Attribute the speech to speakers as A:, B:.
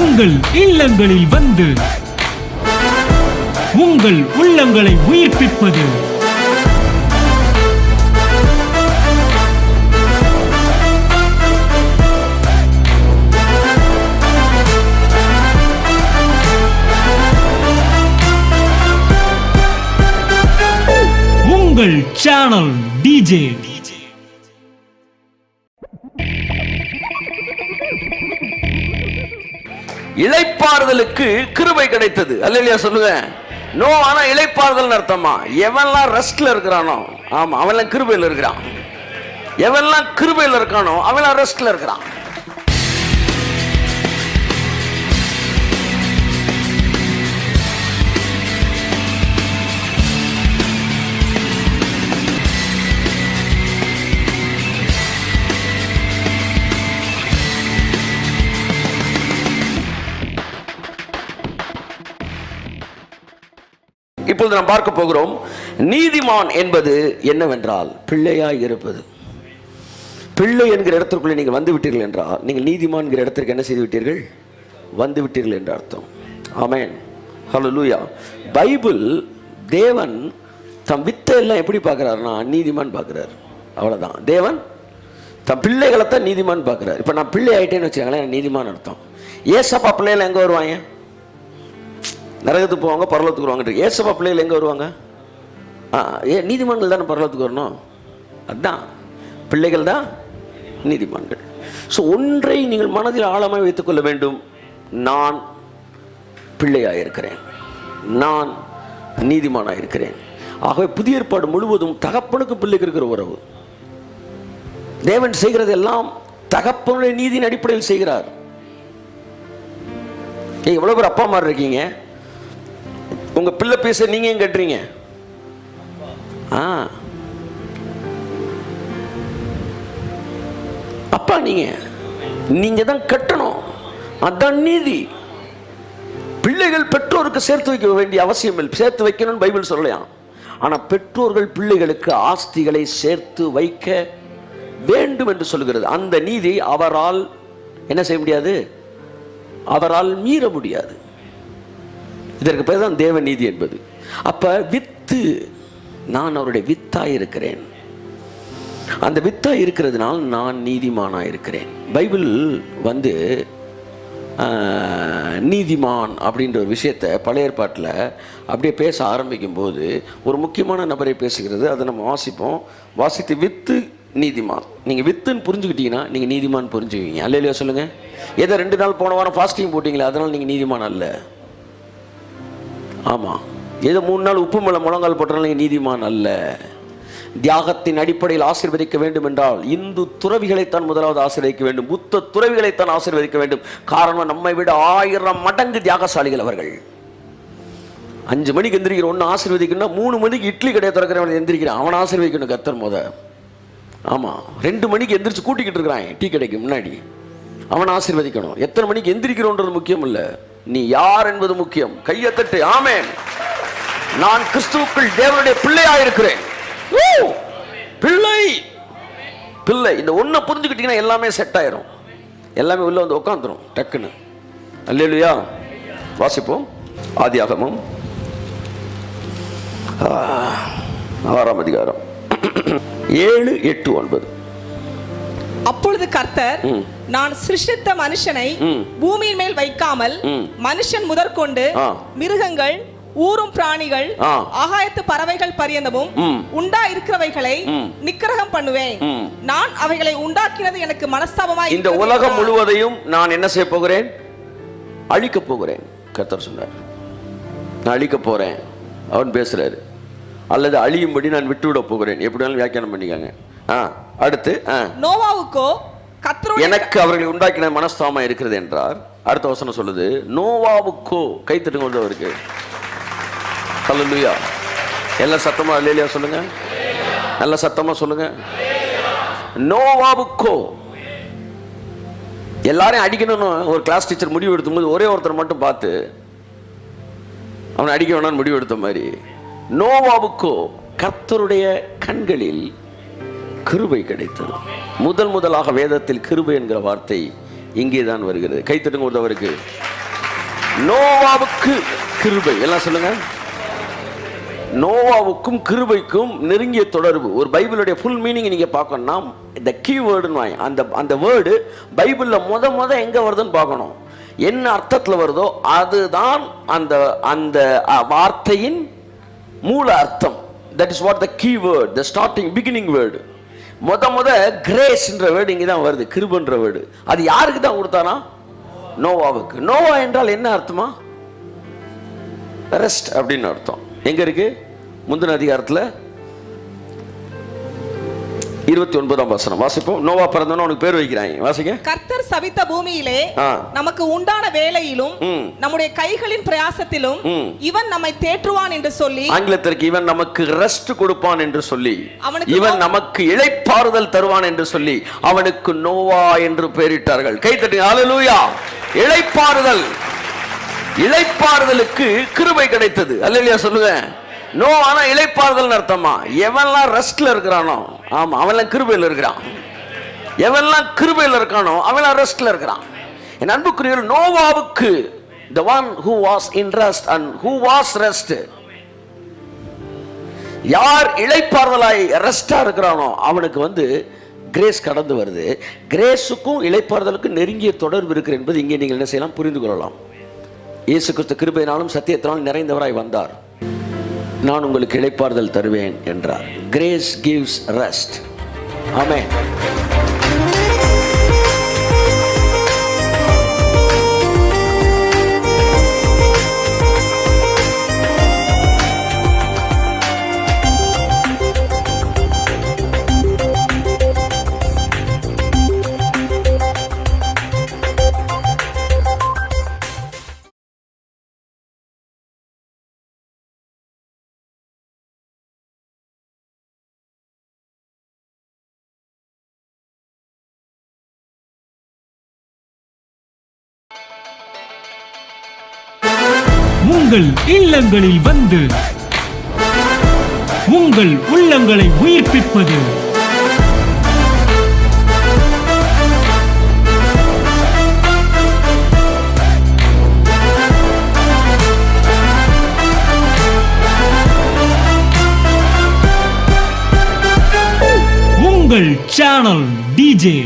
A: உங்கள் இல்லங்களில் வந்து உங்கள் உள்ளங்களை உயிர்ப்பிப்பது உங்கள் சேனல் டிஜே.
B: இளைப்பாறுதலுக்கு கிருபை கிடைத்தது. அல்லேலூயா சொல்லுங்க. நோ, ஆனா இளைப்பாறுதல் அர்த்தமா? எவன்லாம் ரெஸ்ட்ல இருக்கிறானோ, ஆமா, அவன்லாம் கிருபையில் இருக்கிறான். எவன்லாம் கிருபையில் இருக்கானோ அவன்லாம் ரெஸ்ட்ல இருக்கிறான். இப்பொழுது நாம் பார்க்க போகிறோம், நீதிமான் என்பது என்னவென்றால் பிள்ளையாய் இருப்பது. பிள்ளை என்கிற இடத்திற்குள்ளே நீங்கள் வந்து விட்டீர்கள் என்றால் நீங்கள் நீதிமான் என்கிற இடத்திற்கு என்ன செய்து விட்டீர்கள்? வந்து விட்டீர்கள் என்ற அர்த்தம். ஆமென், ஹல்லேலூயா. பைபிள் தேவன் தம் வித்தை எல்லாம் எப்படி பார்க்கிறாருன்னா நீதிமான் பார்க்கிறார். அவ்வளவுதான். தேவன் தம் பிள்ளைகளை தான் நீதிமான் பார்க்கிறார். இப்போ நான் பிள்ளை ஆயிட்டேன்னு வச்சுக்கோங்களேன், நீதிமான் அர்த்தம். ஏசப்பா பிள்ளைகள் எங்கே வருவாங்க? நரகத்துக்கு போவாங்க, பரலோகத்துக்கு வருவாங்க. ஏசப்பா பிள்ளைகள் எங்கே வருவாங்க? நீதிமான்கள் தானே பரலோகத்துக்கு வரணும். அதுதான் பிள்ளைகள் தான் நீதிமான்கள். ஸோ ஒன்றை நீங்கள் மனதில் ஆழமாக வைத்துக்கொள்ள வேண்டும், நான் பிள்ளையாக இருக்கிறேன், நான் நீதிமானாக இருக்கிறேன். ஆகவே புதிய ஏற்பாடு முழுவதும் தகப்பனுக்கு பிள்ளைக்கு இருக்கிற உறவு. தேவன் செய்கிறது எல்லாம் தகப்பனுடைய நீதியின் அடிப்படையில் செய்கிறார். நீங்க எவ்வளவு பேர் அப்பா அம்மா இருக்கீங்க? உங்க பிள்ளை பேச நீங்க ஏன் கட்டுறீங்க? அப்பா நீங்க தான் கட்டணும். அதான் நீதி. பிள்ளைகள் பெற்றோருக்கு சேர்த்து வைக்க வேண்டிய அவசியம் இல்லை. சேர்த்து வைக்கணும்னு பைபிள் சொல்லலாம். ஆனா பெற்றோர்கள் பிள்ளைகளுக்கு ஆஸ்திகளை சேர்த்து வைக்க வேண்டும் என்று சொல்கிறது. அந்த நீதி அவரால் என்ன செய்ய முடியாது? அவரால் மீற முடியாது. இதற்கு பேர் தான் தேவ நீதி என்பது. அப்ப வித்து, நான் அவருடைய வித்தாய் இருக்கிறேன். அந்த வித்தாய் இருக்கிறதுனால் நான் நீதிமானாக இருக்கிறேன். பைபிள் வந்து நீதிமான் அப்படின்ற ஒரு விஷயத்தை பழைய ஏற்பாட்டில் அப்படியே பேச ஆரம்பிக்கும் போது ஒரு முக்கியமான நபரை பேசுகிறது. அதை நம்ம வாசிப்போம். வாசித்து வித்து நீதிமான். நீங்கள் வித்துன்னு புரிஞ்சுக்கிட்டீங்கன்னா நீங்கள் நீதிமான் புரிஞ்சுக்குவீங்க. அல்லேலூயா சொல்லுங்க. ஏதோ 2 நாள் போன வாரம் ஃபாஸ்டிங் போட்டிங்களா, அதனால் நீங்கள் நீதிமான் அல்ல. ஆமாம், ஏதோ 3 நாள் உப்பு மேலே முழங்கால் போட்டாலும் நீங்கள் நீதிமான் அல்ல. தியாகத்தின் அடிப்படையில் ஆசீர்வதிக்க வேண்டும் என்றால் இந்து துறவிகளைத்தான் முதலாவது ஆசீர்வதிக்க வேண்டும், புத்த துறவிகளைத்தான் ஆசீர்வதிக்க வேண்டும். காரணம், நம்மை விட 1000 மடங்கு தியாகசாலிகள் அவர்கள். 5 மணிக்கு எந்திரிக்கிற ஒன்று ஆசீர்வதிக்கணும்னா 3 மணிக்கு இட்லி கடையை திறக்கிறவன் எந்திரிக்கிறான், அவன் ஆசீர்வதிக்கணும் கர்த்தர் முத. ஆமாம், 2 மணிக்கு எந்திரிச்சு கூட்டிக்கிட்டு இருக்கிறான் டீ கடைக்கு முன்னாடி, அவன் ஆசீர்வதிக்கணும். எத்தனை மணிக்கு எந்திரிக்கிறோன்றது முக்கியம் இல்லை, நீ யார் என்பது முக்கியம். கையை தட்டு. ஆமென். நான் கிறிஸ்துவுக்குள் தேவனுடைய பிள்ளையா இருக்கிறேன். பிள்ளை பிள்ளை இந்த ஒன்றை புரிஞ்சுக்கிட்டீங்கன்னா எல்லாமே செட் ஆயிரும், எல்லாமே உள்ள வந்து உட்காந்துரும் டக்குன்னு. அல்லேலூயா. வாசிப்போம். ஆதியாகமம் 6ஆம் அதிகாரம் 7, 8, 9.
C: அப்பொழுது கர்த்தர், நான் சிருஷ்டித்த மனுஷனை பூமியின் மேல் வைக்காமல் மனுஷன் முதற்கொண்டு மிருகங்கள், ஊரும் பிராணிகள், ஆகாயத்து பறவைகள் பரியந்தமும் உண்டா இருக்கிறவைகளை நிக்கிரகம் பண்ணுவேன். நான் அவைகளை உண்டாக்கினது எனக்கு மனஸ்தாபமாய்.
B: இந்த உலகம் முழுவதையும் நான் என்ன செய்ய போகிறேன்? அழிக்க போகிறேன். கர்த்தர் சொன்னார், நான் அழிக்க போறேன். அவன் பேசுறாரு. அல்லது அழியும்படி நான் விட்டுவிட போகிறேன். எப்படினாலும் வியாக்கியானம் பண்ணிக்காங்க. அடுத்து,
C: நோவாவுக்கோ கர்த்தர்
B: எனக்கு அவர்களை உண்டாக்கின மனஸ்தாபமா இருக்கிறது என்றார். அடுத்த வசனம் சொல்லுது, நோவாவுக்கோ. கை தட்டுங்க அவருக்கு. ஹல்லேலூயா. எல்லாம் சத்தமா அல்லேலூயா சொல்லுங்க. நல்ல சத்தமா சொல்லுங்க. நோவாவுக்கோ. எல்லாரையும் அடிக்கணும்னு ஒரு கிளாஸ் டீச்சர் முடிவு எடுத்தும் போது ஒரே ஒருத்தர் மட்டும் பார்த்து அவனை அடிக்க வேணான்னு முடிவு எடுத்த மாதிரி, நோவாவுக்கோ கர்த்தருடைய கண்களில் கிருபை கிடைத்தது. முதலாக வேதத்தில் கிருபை என்கிற வார்த்தை இங்கே தான் வருகிறது. கைத்தட்டுங்க ஒருத்தவருக்கு. நோவாவுக்கு கிருபை, எல்லாம் சொல்லுங்க. நோவாவுக்கும் கிருபைக்கும் நெருங்கிய தொடர்பு. ஒரு பைபிளுடைய ஃபுல் மீனிங் நீங்க பார்க்கணும்னா இந்த கீவேர்டுன்னு அந்த வேர்டு பைபிள்ல முத எங்க வருதுன்னு பார்க்கணும். என்ன அர்த்தத்தில் வருதோ அதுதான் அந்த அந்த வார்த்தையின் மூல அர்த்தம். That is what the keyword, the starting beginning word. முத கிரேஸ்ன்ற வேர்டு இங்கே தான் வருது, கிருபன்ற வேர்டு. அது யாருக்கு தான் கொடுத்தானா? நோவாவுக்கு. நோவா என்றால் என்ன அர்த்தமா? ரெஸ்ட் அப்படின்னு அர்த்தம். எங்க இருக்கு? முந்தின அதிகாரத்தில் 29ஆம் வசனம் வாசிப்போம். நோவா பிறந்தவன உனக்கு பேர் வைக்கிறாங்க, வாசிங்க.
C: கர்த்தர் சபித்த பூமியிலே நமக்கு உண்டான வேலையிலும் நம்முடைய கைகளின் பிரயாசத்திலும் இவன் நம்மை தேற்றுவான் என்று சொல்லி,
B: ஆங்கிலத்திற்கு இவன் நமக்கு ரெஸ்ட் கொடுப்பான் என்று சொல்லி, இவன் நமக்கு இளைப்பாறுதல் தருவான் என்று சொல்லி அவனுக்கு நோவா என்று பெயரிட்டார்கள். கை தட்டுங்க. ஹல்லேலூயா. இளைப்பாறுதல். இளைப்பாறுதலுக்கு கிருபை கிடைத்தது. அல்லேலூயா சொல்லுங்க. நோவானா இளைப்பாறுதல் அர்த்தமா? எவன்லாம் ரெஸ்ட்ல இருக்கிறானோ, ஆமா, அவன்லாம் கிருபையில் இருக்கிறான். எவன்லாம் கிருபையில் இருக்கானோ அவன்லாம் ரெஸ்ட்ல இருக்கிறான். என் அன்புக்குரியவர், நோவாவுக்கு the one who was in rest and who was rest, யார் இளைப்பாறுதலாய் ரெஸ்டா இருக்கிறானோ அவனுக்கு கிரேஸ் கடந்து வருது. கிரேஸுக்கும் இளைப்பாறுதலுக்கும் நெருங்கிய தொடர்பு இருக்கிறது என்பது இங்கே நீங்கள் என்ன செய்யலாம், புரிந்து கொள்ளலாம். இயேசு கிறிஸ்து கிருபையினாலும் சத்தியத்தினாலும் நிறைந்தவராய் வந்தார். நான் உங்களுக்கு இளைப்பாறுதல் தருவேன் என்றார். Grace gives rest. ஆமென்.
A: உங்கள் இல்லங்களில் வந்து உங்கள் உள்ளங்களை உயிர்ப்பிப்பது உங்கள் சேனல் டிஜே.